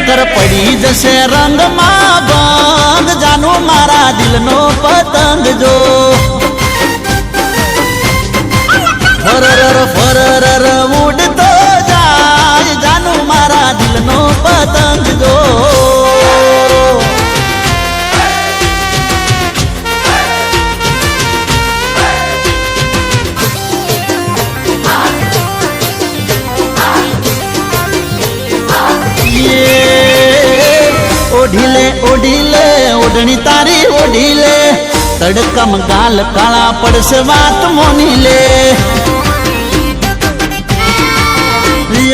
નકર પડી જશે રંગમાં ભંગ જાનું મારા દિલનો પતંગ જો ફરર ફરર ઉડતો જાય જાનું મારા દિલનો પતંગ જો ओढ़ीले ओढ़ीले ओढ़नी तारी ओढ़ीले तड़कम गाल काला पड़स बात मोनी ले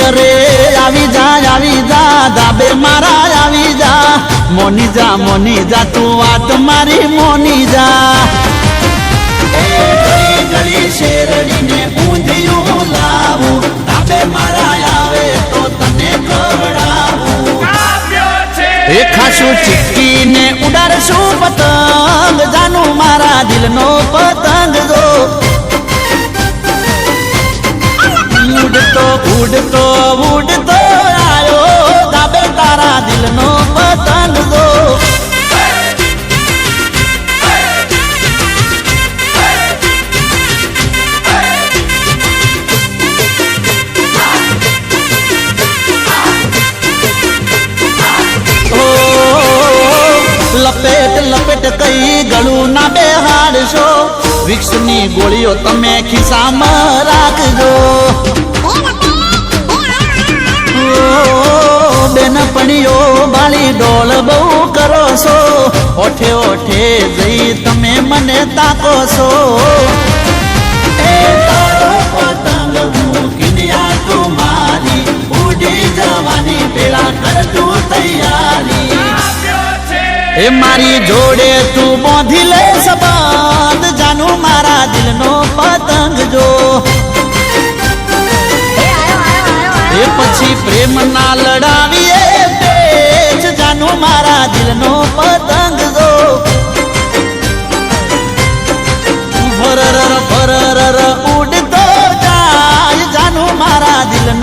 अरे आवी जा दाबे मारा आवी जा मोनी जा तू बात मारी मोनी जा गली गली शेरड़ी ने ऊंधियों लावू दाबे मारा आवे तो तने कवड़ावू ए खासू चिक्की ने उड़ाड़शू पतंग जानू मारा दिलनो पतंग जो उड़तो उड़तो उड़तो आयो दाबे तारा दिलनो पतंग जो लपेट लपेट कई गलू ना बेहाड़शो विक्सनी गोलियों तमे खिस्सामां राखजो बेनपणीओ बाली डोल बहु करो सो ओठे ओठे जई तमे मने ताको सो ए तारो पतंग मूकीनिया तुम्हारी उड़ी जवानी पेला कर तू तैयारी ए मारी जोड़े तू बांधी ले सबंध जानू मारा दिलनो पतंग जो ए पछी प्रेम ना लड़ावीए तेज जानू मारा दिलनो पतंग जो फरर फरर उड़तो जाय जानू मारा दिलनो